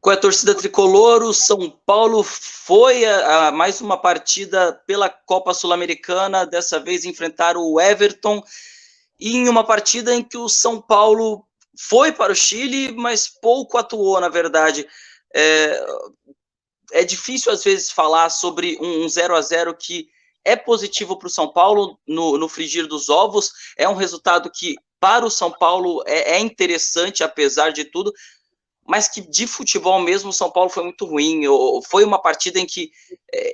Com a torcida tricolor, o São Paulo foi a mais uma partida pela Copa Sul-Americana, dessa vez enfrentaram o Everton, e em uma partida em que o São Paulo foi para o Chile, mas pouco atuou, na verdade. É difícil, às vezes, falar sobre um 0-0 que é positivo para o São Paulo no frigir dos ovos, é um resultado que, para o São Paulo, é interessante, apesar de tudo, mas que de futebol mesmo o São Paulo foi muito ruim. Foi uma partida em que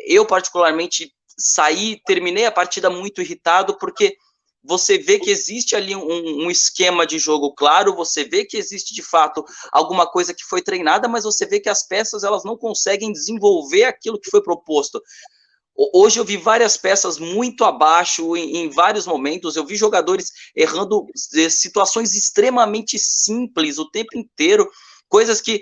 eu particularmente terminei a partida muito irritado, porque você vê que existe ali um esquema de jogo claro, você vê que existe de fato alguma coisa que foi treinada, mas você vê que as peças elas não conseguem desenvolver aquilo que foi proposto. Hoje eu vi várias peças muito abaixo em vários momentos, eu vi jogadores errando situações extremamente simples o tempo inteiro, coisas que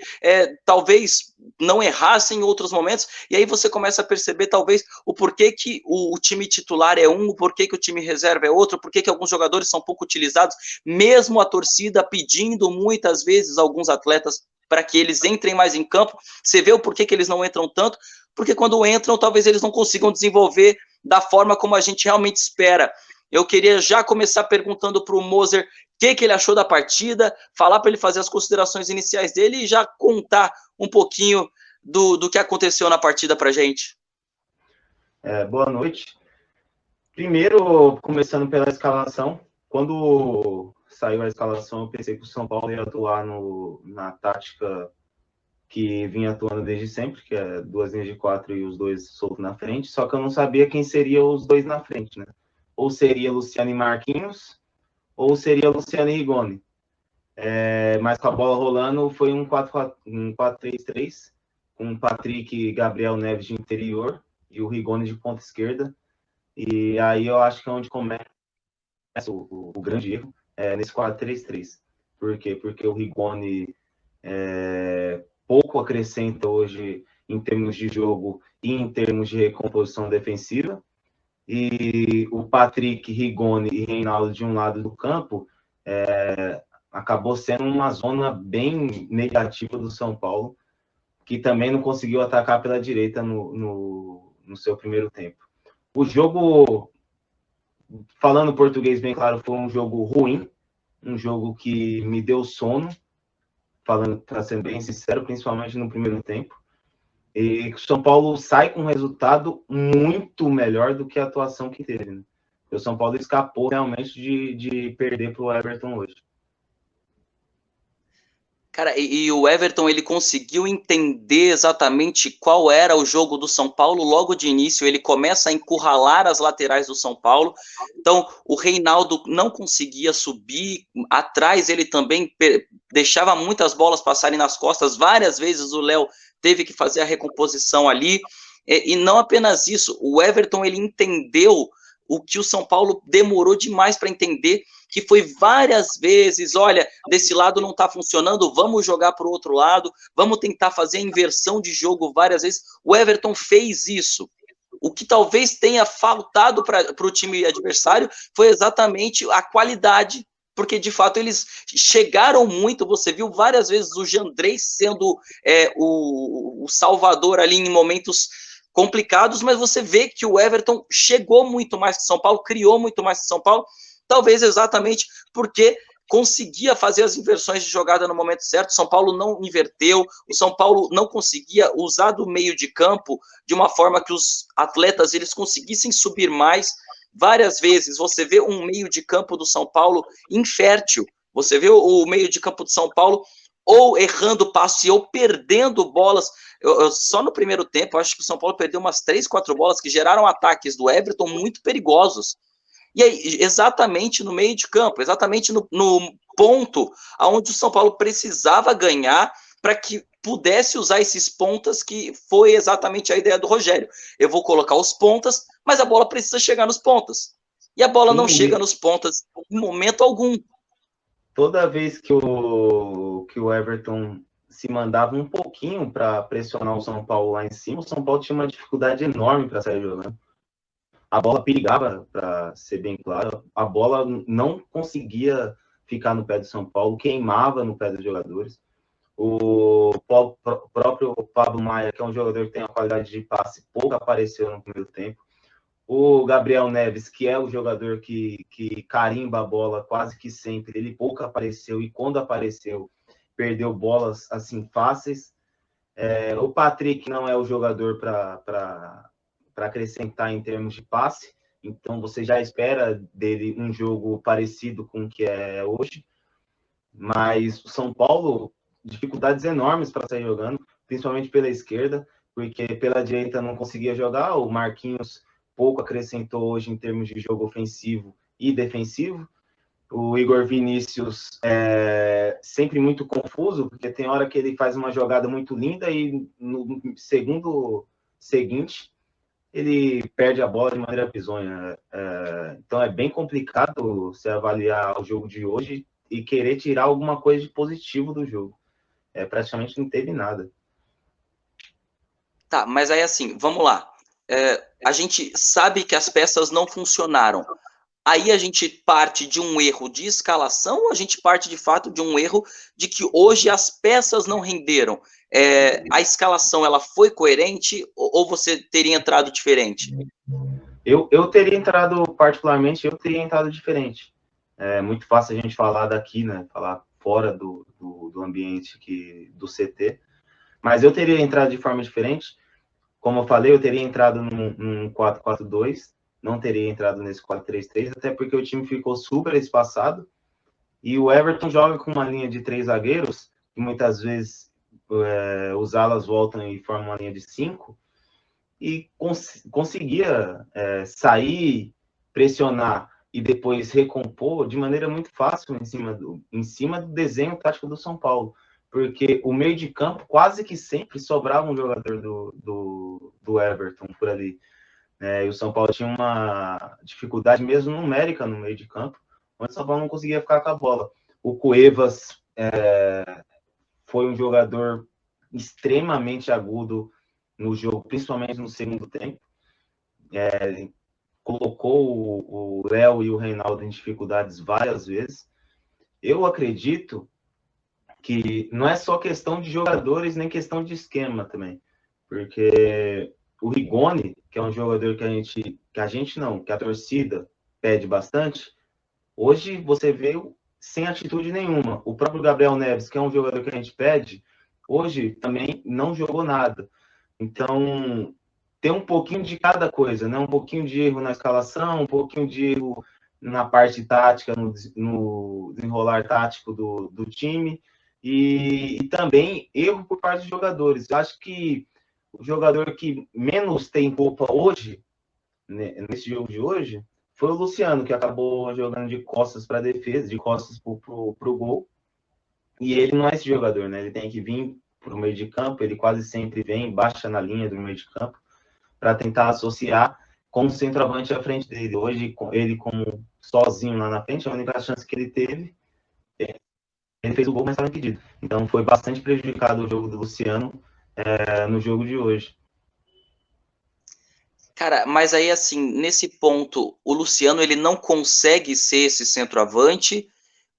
talvez não errassem em outros momentos, e aí você começa a perceber talvez o porquê que o time titular é um, o porquê que o time reserva é outro, porquê que alguns jogadores são pouco utilizados, mesmo a torcida pedindo muitas vezes alguns atletas para que eles entrem mais em campo, você vê o porquê que eles não entram tanto, porque quando entram, talvez eles não consigam desenvolver da forma como a gente realmente espera. Eu queria já começar perguntando para o Moser o que ele achou da partida, falar para ele fazer as considerações iniciais dele e já contar um pouquinho do que aconteceu na partida para a gente. Boa noite. Primeiro, começando pela escalação, quando saiu a escalação, eu pensei que o São Paulo ia atuar na tática que vinha atuando desde sempre, que é 2 linhas de 4 e os dois soltos na frente, só que eu não sabia quem seria os dois na frente, né? Ou seria Luciano e Marquinhos, ou seria Luciano e Rigoni. Mas com a bola rolando, foi um 4-3-3, com Patrick e Gabriel Neves de interior, e o Rigoni de ponta esquerda. E aí eu acho que é onde começa o grande erro, nesse 4-3-3. Por quê? Porque o Rigoni pouco acrescenta hoje em termos de jogo e em termos de recomposição defensiva. E o Patrick, Rigoni e Reinaldo de um lado do campo acabou sendo uma zona bem negativa do São Paulo, que também não conseguiu atacar pela direita no seu primeiro tempo. O jogo, falando português bem claro, foi um jogo ruim, um jogo que me deu sono, falando, para ser bem sincero, principalmente no primeiro tempo. E o São Paulo sai com um resultado muito melhor do que a atuação que teve, né? O São Paulo escapou realmente de perder para o Everton hoje. Cara, e o Everton, ele conseguiu entender exatamente qual era o jogo do São Paulo logo de início, ele começa a encurralar as laterais do São Paulo, então o Reinaldo não conseguia subir, atrás ele também deixava muitas bolas passarem nas costas, várias vezes o Léo teve que fazer a recomposição ali, e não apenas isso, o Everton, ele entendeu o que o São Paulo demorou demais para entender, que foi várias vezes, olha, desse lado não está funcionando, vamos jogar para o outro lado, vamos tentar fazer a inversão de jogo várias vezes. O Everton fez isso. O que talvez tenha faltado para o time adversário foi exatamente a qualidade, porque de fato eles chegaram muito, você viu várias vezes o Jandrei sendo o salvador ali em momentos complicados, mas você vê que o Everton chegou muito mais que São Paulo, criou muito mais que São Paulo, talvez exatamente porque conseguia fazer as inversões de jogada no momento certo, o São Paulo não inverteu, o São Paulo não conseguia usar do meio de campo de uma forma que os atletas eles conseguissem subir mais. Várias vezes você vê um meio de campo do São Paulo infértil, você vê o meio de campo do São Paulo ou errando passe ou perdendo bolas. Só no primeiro tempo, acho que o São Paulo perdeu umas 3, 4 bolas que geraram ataques do Everton muito perigosos. E aí, exatamente no meio de campo, exatamente no ponto onde o São Paulo precisava ganhar para que pudesse usar esses pontas, que foi exatamente a ideia do Rogério. Eu vou colocar os pontas, mas a bola precisa chegar nos pontas. E a bola não chega nos pontas em momento algum. Toda vez que o Everton se mandava um pouquinho para pressionar o São Paulo lá em cima, o São Paulo tinha uma dificuldade enorme para sair jogando. A bola perigava, para ser bem claro, a bola não conseguia ficar no pé do São Paulo, queimava no pé dos jogadores. O próprio Pablo Maia, que é um jogador que tem uma qualidade de passe, pouco apareceu no primeiro tempo. O Gabriel Neves, que é o jogador que carimba a bola quase que sempre, ele pouco apareceu e quando apareceu, perdeu bolas assim fáceis. O Patrick não é o jogador para acrescentar em termos de passe, então você já espera dele um jogo parecido com o que é hoje. Mas o São Paulo, dificuldades enormes para sair jogando, principalmente pela esquerda, porque pela direita não conseguia jogar. O Marquinhos pouco acrescentou hoje em termos de jogo ofensivo e defensivo. O Igor Vinícius sempre muito confuso, porque tem hora que ele faz uma jogada muito linda e no segundo seguinte ele perde a bola de maneira bizonha. Então é bem complicado você avaliar o jogo de hoje e querer tirar alguma coisa de positivo do jogo. Praticamente não teve nada. Tá, mas aí assim, vamos lá. A gente sabe que as peças não funcionaram. Aí a gente parte de um erro de escalação ou a gente parte de fato de um erro de que hoje as peças não renderam? A escalação ela foi coerente ou você teria entrado diferente? Eu teria entrado, particularmente, eu teria entrado diferente. É muito fácil a gente falar daqui, né? Falar fora do ambiente do CT. Mas eu teria entrado de forma diferente. Como eu falei, eu teria entrado num 4-4-2, não teria entrado nesse 4-3-3, até porque o time ficou super espaçado. E o Everton joga com uma linha de 3 zagueiros, que muitas vezes os alas voltam e formam uma linha de 5, e conseguia sair, pressionar e depois recompor de maneira muito fácil em cima do desenho tático do São Paulo. Porque o meio de campo quase que sempre sobrava um jogador do Everton por ali. E o São Paulo tinha uma dificuldade mesmo numérica no meio de campo, onde o São Paulo não conseguia ficar com a bola. O Cuevas foi um jogador extremamente agudo no jogo, principalmente no segundo tempo. Colocou o Léo e o Reinaldo em dificuldades várias vezes. Eu acredito que não é só questão de jogadores, nem questão de esquema também. Porque o Rigoni, que é um jogador que a torcida pede bastante, hoje você veio sem atitude nenhuma. O próprio Gabriel Neves, que é um jogador que a gente pede, hoje também não jogou nada. Então, tem um pouquinho de cada coisa, né? Um pouquinho de erro na escalação, um pouquinho de erro na parte tática, no desenrolar tático do time, e também erro por parte dos jogadores. Eu acho que o jogador que menos tem culpa hoje, né, nesse jogo de hoje, foi o Luciano, que acabou jogando de costas para a defesa, de costas para o gol. E ele não é esse jogador, né? Ele tem que vir para o meio de campo, ele quase sempre vem, baixa na linha do meio de campo, para tentar associar com o centroavante à frente dele. Hoje, ele como sozinho lá na frente, a única chance que ele teve, ele fez o gol, mas estava impedido. Então foi bastante prejudicado o jogo do Luciano no jogo de hoje. Cara, mas aí assim, nesse ponto, o Luciano ele não consegue ser esse centroavante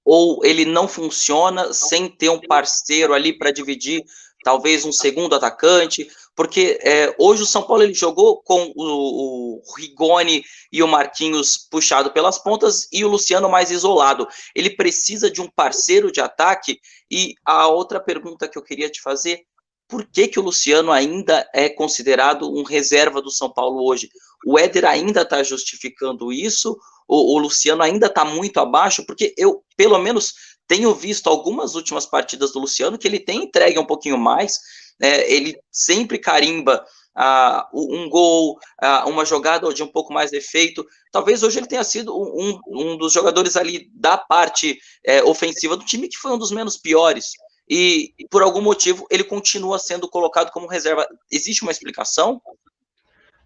ou ele não funciona sem ter um parceiro ali para dividir, talvez um segundo atacante, porque hoje o São Paulo ele jogou com o Rigoni e o Marquinhos puxado pelas pontas e o Luciano mais isolado. Ele precisa de um parceiro de ataque. E a outra pergunta que eu queria te fazer, por que o Luciano ainda é considerado um reserva do São Paulo hoje? O Éder ainda está justificando isso? O Luciano ainda está muito abaixo? Porque eu, pelo menos, tenho visto algumas últimas partidas do Luciano que ele tem entregue um pouquinho mais. Ele sempre carimba um gol, uma jogada de um pouco mais de efeito. Talvez hoje ele tenha sido um dos jogadores ali da parte ofensiva do time que foi um dos menos piores. E por algum motivo ele continua sendo colocado como reserva. Existe uma explicação?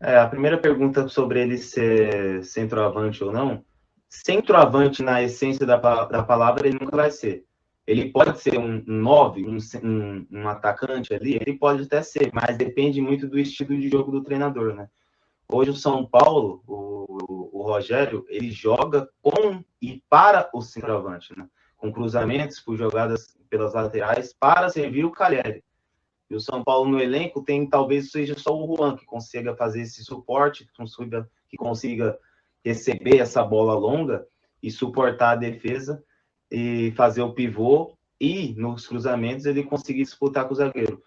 A primeira pergunta sobre ele ser centroavante ou não, centroavante na essência da palavra ele nunca vai ser. Ele pode ser um 9, um atacante ali, ele pode até ser, mas depende muito do estilo de jogo do treinador, né? Hoje o São Paulo, o Rogério, ele joga com e para o centroavante, né? Com cruzamentos, por jogadas pelas laterais, para servir o Calheri. E o São Paulo no elenco talvez seja só o Juan que consiga fazer esse suporte, que consiga receber essa bola longa e suportar a defesa e fazer o pivô e nos cruzamentos ele conseguir disputar com o zagueiro.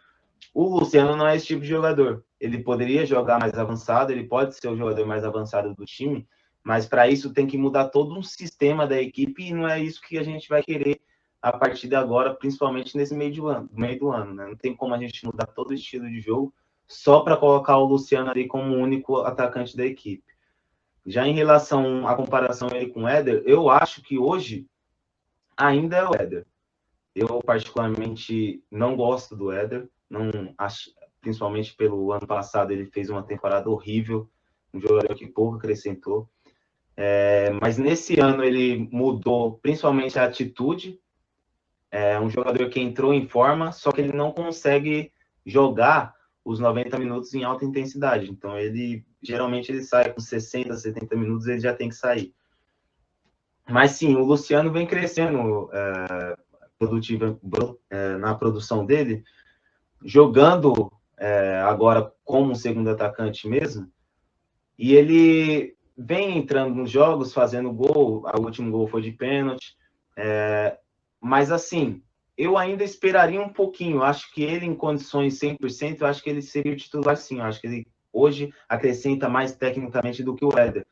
O Luciano não é esse tipo de jogador. Ele poderia jogar mais avançado, ele pode ser o jogador mais avançado do time, mas para isso tem que mudar todo um sistema da equipe e não é isso que a gente vai querer a partir de agora, principalmente nesse meio do ano, né? Não tem como a gente mudar todo o estilo de jogo só para colocar o Luciano ali como o único atacante da equipe. Já em relação à comparação ele com o Éder, eu acho que hoje ainda é o Éder. Eu particularmente não gosto do Éder, não acho, principalmente pelo ano passado ele fez uma temporada horrível, um jogador que pouco acrescentou. Mas nesse ano ele mudou principalmente a atitude. É um jogador que entrou em forma, só que ele não consegue jogar os 90 minutos em alta intensidade. Então, geralmente ele sai com 60, 70 minutos, ele já tem que sair. Mas sim, o Luciano vem crescendo na produção dele, jogando agora como segundo atacante mesmo, e ele vem entrando nos jogos, fazendo gol, o último gol foi de pênalti, mas assim, eu ainda esperaria um pouquinho, eu acho que ele em condições 100%, eu acho que ele seria o titular sim, eu acho que ele hoje acrescenta mais tecnicamente do que o Éder.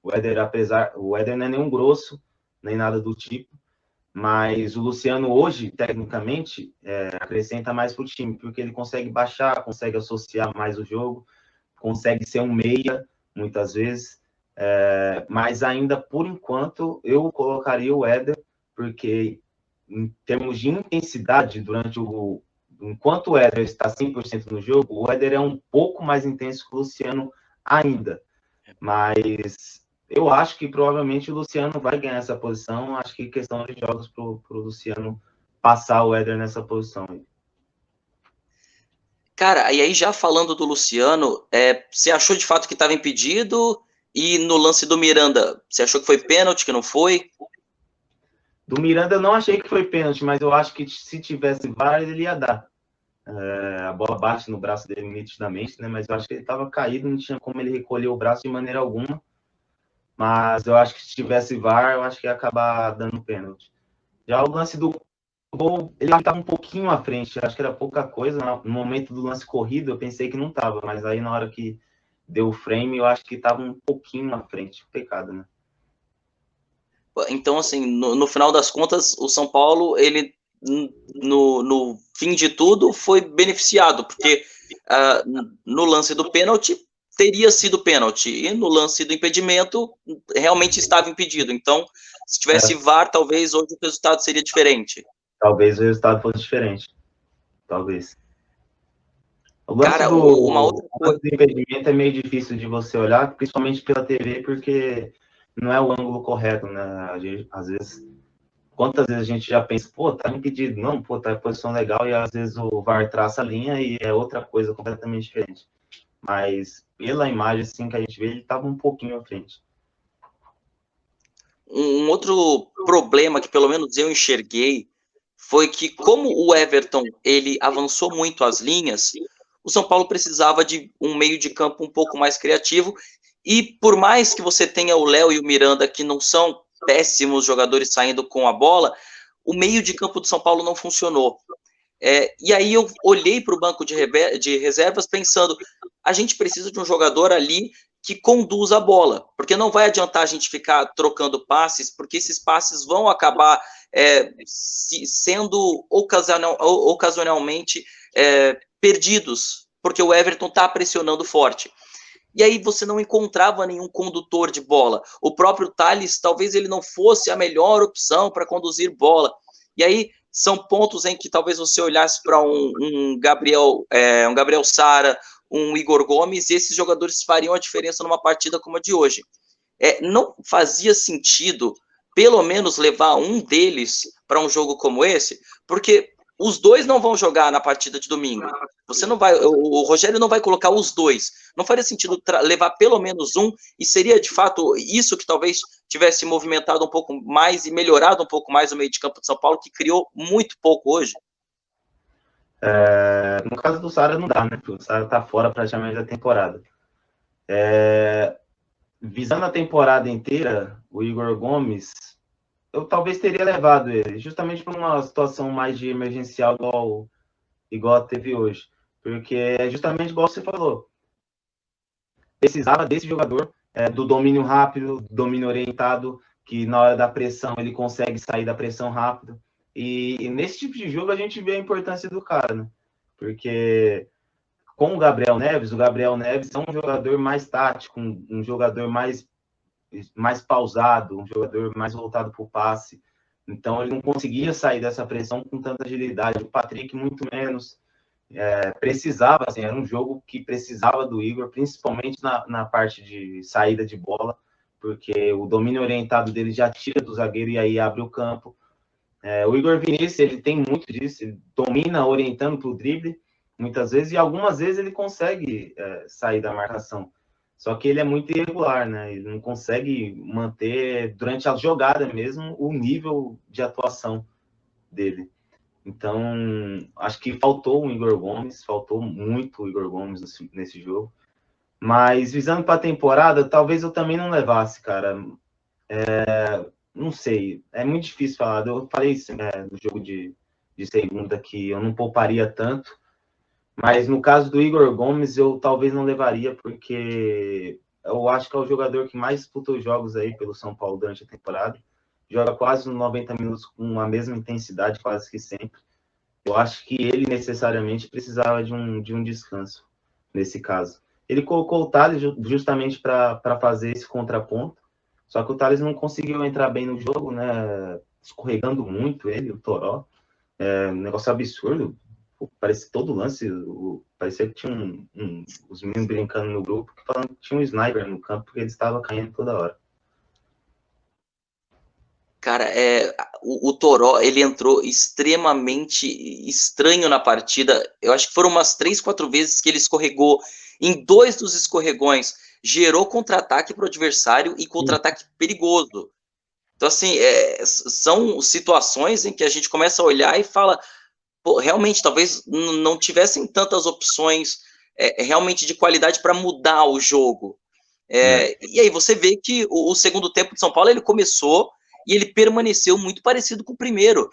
O Éder não é nenhum grosso, nem nada do tipo, mas o Luciano hoje, tecnicamente, acrescenta mais para o time, porque ele consegue baixar, consegue associar mais o jogo, consegue ser um meia, muitas vezes, mas ainda, por enquanto, eu colocaria o Éder, porque em termos de intensidade, enquanto o Éder está 100% no jogo, o Éder é um pouco mais intenso que o Luciano ainda, mas eu acho que provavelmente o Luciano vai ganhar essa posição. Acho que questão de jogos para o Luciano passar o Éder nessa posição. Cara, e aí já falando do Luciano, você achou de fato que estava impedido? E no lance do Miranda, você achou que foi pênalti, que não foi? Do Miranda eu não achei que foi pênalti, mas eu acho que se tivesse VAR ele ia dar. A bola bate no braço dele nitidamente, né? Mas eu acho que ele estava caído, não tinha como ele recolher o braço de maneira alguma. Mas eu acho que se tivesse VAR, eu acho que ia acabar dando pênalti. Já o lance do gol, ele estava um pouquinho à frente, acho que era pouca coisa. No momento do lance corrido, eu pensei que não estava, mas aí na hora que deu o frame, eu acho que estava um pouquinho à frente. Pecado, né? Então, assim, no final das contas, o São Paulo, ele, no fim de tudo, foi beneficiado, porque no lance do pênalti, teria sido pênalti, e no lance do impedimento, realmente estava impedido. Então, se tivesse VAR, talvez hoje o resultado seria diferente. Talvez o resultado fosse diferente. Talvez. O lance Cara, uma outra coisa. do impedimento é meio difícil de você olhar, principalmente pela TV, porque não é o ângulo correto, né? Às vezes, quantas vezes a gente já pensa, pô, tá impedido, não, pô, tá em posição legal, e às vezes o VAR traça a linha e é outra coisa completamente diferente. Mas pela imagem assim que a gente vê, ele estava um pouquinho à frente. Um outro problema que pelo menos eu enxerguei foi que, como o Everton ele avançou muito as linhas, o São Paulo precisava de um meio de campo um pouco mais criativo, e por mais que você tenha o Léo e o Miranda, que não são péssimos jogadores saindo com a bola, o meio de campo do São Paulo não funcionou. E aí eu olhei para o banco de reservas pensando, a gente precisa de um jogador ali que conduza a bola, porque não vai adiantar a gente ficar trocando passes, porque esses passes vão acabar sendo ocasionalmente perdidos, porque o Everton está pressionando forte. E aí você não encontrava nenhum condutor de bola. O próprio Thales, talvez ele não fosse a melhor opção para conduzir bola. E aí são pontos em que talvez você olhasse para um Gabriel Sara, um Igor Gomes, e esses jogadores fariam a diferença numa partida como a de hoje. Não fazia sentido, pelo menos, levar um deles para um jogo como esse, porque os dois não vão jogar na partida de domingo. O Rogério não vai colocar os dois. Não faria sentido levar pelo menos um, e seria de fato isso que talvez tivesse movimentado um pouco mais e melhorado um pouco mais o meio de campo de São Paulo, que criou muito pouco hoje. no caso do Sara não dá, né? O Sara tá fora praticamente da temporada. Visando a temporada inteira, o Igor Gomes, eu talvez teria levado ele, justamente por uma situação mais de emergencial igual teve hoje. Porque é justamente igual você falou. Precisava desse jogador, do domínio rápido, domínio orientado, que na hora da pressão ele consegue sair da pressão rápido. E nesse tipo de jogo a gente vê a importância do cara, né? Porque com o Gabriel Neves é um jogador mais tático, um jogador mais pausado, um jogador mais voltado para o passe. Então ele não conseguia sair dessa pressão com tanta agilidade. O Patrick muito menos. Precisava, assim, era um jogo que precisava do Igor, principalmente na parte de saída de bola, porque o domínio orientado dele já tira do zagueiro e aí abre o campo. O Igor Vinícius, ele tem muito disso, ele domina orientando para o drible, muitas vezes, e algumas vezes ele consegue sair da marcação. Só que ele é muito irregular, né? Ele não consegue manter, durante a jogada mesmo, o nível de atuação dele. Então, acho que faltou o Igor Gomes, faltou muito o Igor Gomes nesse jogo. Mas, visando para a temporada, talvez eu também não levasse, cara. Não sei, é muito difícil falar. Eu falei isso, no jogo de segunda, que eu não pouparia tanto. Mas no caso do Igor Gomes, eu talvez não levaria, porque eu acho que é o jogador que mais disputou jogos aí pelo São Paulo durante a temporada. Joga quase 90 minutos com a mesma intensidade, quase que sempre. Eu acho que ele necessariamente precisava de um descanso nesse caso. Ele colocou o Thales justamente para fazer esse contraponto, só que o Thales não conseguiu entrar bem no jogo, né? Escorregando muito ele, o Toró. Um negócio absurdo. Parece todo lance, parecia que tinha os meninos brincando no grupo, falando que tinha um sniper no campo, porque ele estava caindo toda hora. Cara, o Toró, ele entrou extremamente estranho na partida. Eu acho que foram umas 3, 4 vezes que ele escorregou. Em 2 dos escorregões, gerou contra-ataque para o adversário e contra-ataque perigoso. Então, assim, são situações em que a gente começa a olhar e fala, pô, realmente, talvez não tivessem tantas opções realmente de qualidade para mudar o jogo. E aí você vê que o segundo tempo de São Paulo, ele começou e ele permaneceu muito parecido com o primeiro.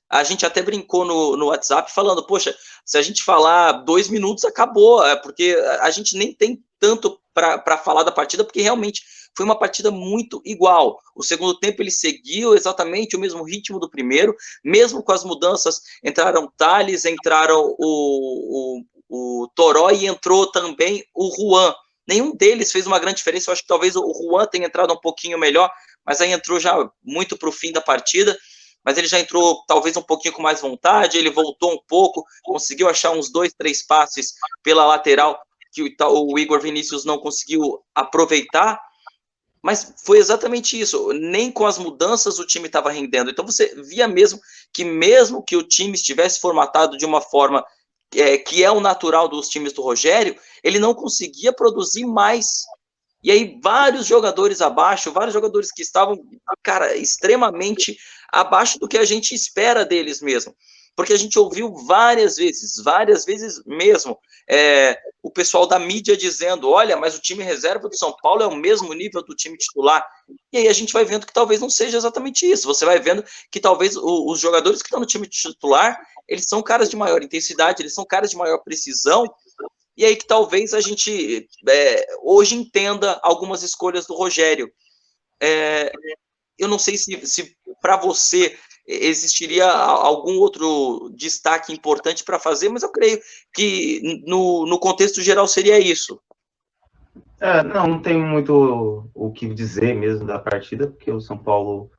A gente até brincou no WhatsApp falando, poxa, se a gente falar 2 minutos, acabou, porque a gente nem tem tanto para falar da partida, porque realmente foi uma partida muito igual. O segundo tempo ele seguiu exatamente o mesmo ritmo do primeiro, mesmo com as mudanças, entraram Thales, entraram o Toró e entrou também o Juan. Nenhum deles fez uma grande diferença, eu acho que talvez o Juan tenha entrado um pouquinho melhor, mas aí entrou já muito para o fim da partida, mas ele já entrou talvez um pouquinho com mais vontade, ele voltou um pouco, conseguiu achar uns 2, 3 passes pela lateral que o Igor Vinícius não conseguiu aproveitar, mas foi exatamente isso, nem com as mudanças o time estava rendendo, então você via mesmo que o time estivesse formatado de uma forma que é o natural dos times do Rogério, ele não conseguia produzir mais. E aí, vários jogadores abaixo, vários jogadores que estavam, cara, extremamente abaixo do que a gente espera deles mesmo. Porque a gente ouviu várias vezes mesmo, o pessoal da mídia dizendo, olha, mas o time reserva do São Paulo é o mesmo nível do time titular. E aí a gente vai vendo que talvez não seja exatamente isso. Você vai vendo que talvez os jogadores que estão no time titular, eles são caras de maior intensidade, eles são caras de maior precisão, e aí que talvez a gente hoje entenda algumas escolhas do Rogério. Eu não sei se para você existiria algum outro destaque importante para fazer, mas eu creio que no contexto geral seria isso. Não tem muito o que dizer mesmo da partida, porque o São Paulo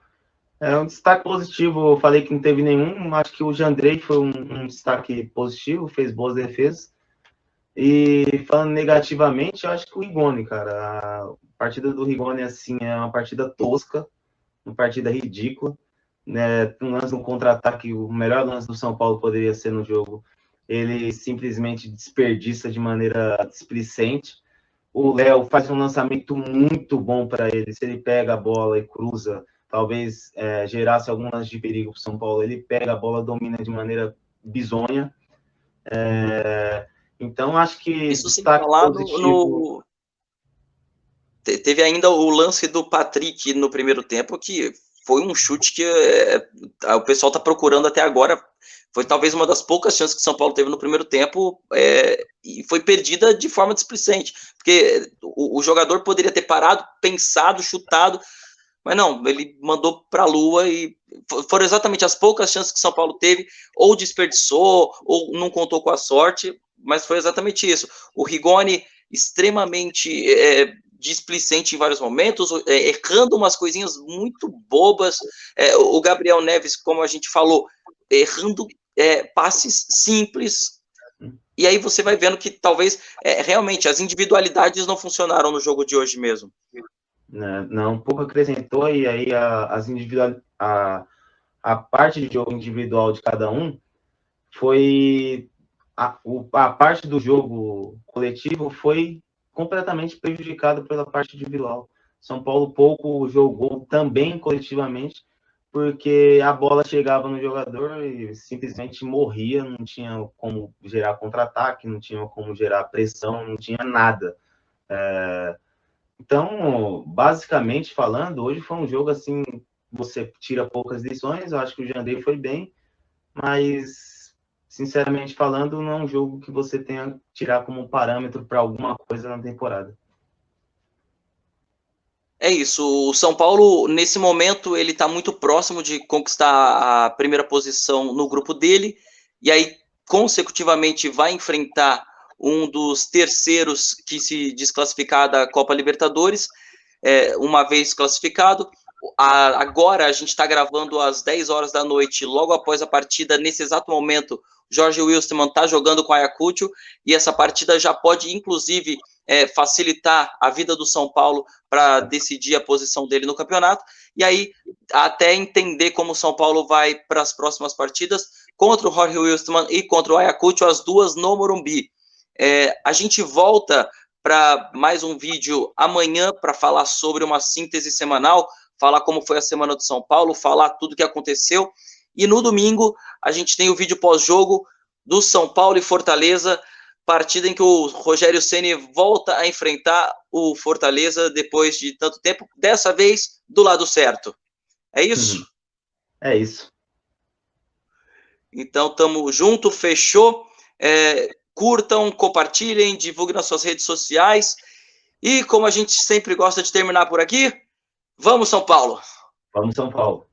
é um destaque positivo. Eu falei que não teve nenhum, acho que o Jandrei foi um destaque positivo, fez boas defesas. E falando negativamente, eu acho que o Rigoni, cara, a partida do Rigoni, assim, é uma partida tosca, uma partida ridícula, né? Um lance no contra-ataque, o melhor lance do São Paulo poderia ser no jogo, ele simplesmente desperdiça de maneira displicente. O Léo faz um lançamento muito bom para ele, se ele pega a bola e cruza, talvez gerasse algum lance de perigo para o São Paulo, ele pega a bola, domina de maneira bizonha. Então, acho que Isso sem destaque falar positivo. Teve ainda o lance do Patrick no primeiro tempo, que foi um chute que o pessoal está procurando até agora. Foi talvez uma das poucas chances que São Paulo teve no primeiro tempo, e foi perdida de forma displicente, porque o jogador poderia ter parado, pensado, chutado, mas não, ele mandou para a lua, e foram exatamente as poucas chances que São Paulo teve, ou desperdiçou, ou não contou com a sorte, mas foi exatamente isso. O Rigoni extremamente displicente em vários momentos, errando umas coisinhas muito bobas. O Gabriel Neves, como a gente falou, errando passes simples. E aí você vai vendo que talvez realmente as individualidades não funcionaram no jogo de hoje mesmo. Não, um pouco acrescentou, e aí a parte de jogo individual de cada um foi a parte do jogo coletivo foi completamente prejudicada pela parte individual. São Paulo pouco jogou também coletivamente, porque a bola chegava no jogador e simplesmente morria, não tinha como gerar contra-ataque, não tinha como gerar pressão, não tinha nada. Então, basicamente falando, hoje foi um jogo assim, você tira poucas lições, eu acho que o Jandrei foi bem, mas, sinceramente falando, não é um jogo que você tenha que tirar como parâmetro para alguma coisa na temporada. É isso, o São Paulo, nesse momento, ele está muito próximo de conquistar a primeira posição no grupo dele, e aí, consecutivamente, vai enfrentar um dos terceiros que se desclassificar da Copa Libertadores, uma vez classificado. Agora, a gente está gravando às 10 horas da noite, logo após a partida, nesse exato momento, Jorge Wilstermann está jogando com o Ayacucho, e essa partida já pode, inclusive, facilitar a vida do São Paulo para decidir a posição dele no campeonato, e aí até entender como o São Paulo vai para as próximas partidas contra o Jorge Wilstermann e contra o Ayacucho, as duas no Morumbi. A gente volta para mais um vídeo amanhã para falar sobre uma síntese semanal, falar como foi a semana do São Paulo, falar tudo o que aconteceu, e no domingo a gente tem o vídeo pós-jogo do São Paulo e Fortaleza, partida em que o Rogério Ceni volta a enfrentar o Fortaleza depois de tanto tempo, dessa vez do lado certo. É isso? É isso. Então, tamo junto, fechou. Curtam, compartilhem, divulguem nas suas redes sociais. E como a gente sempre gosta de terminar por aqui, vamos São Paulo! Vamos, São Paulo!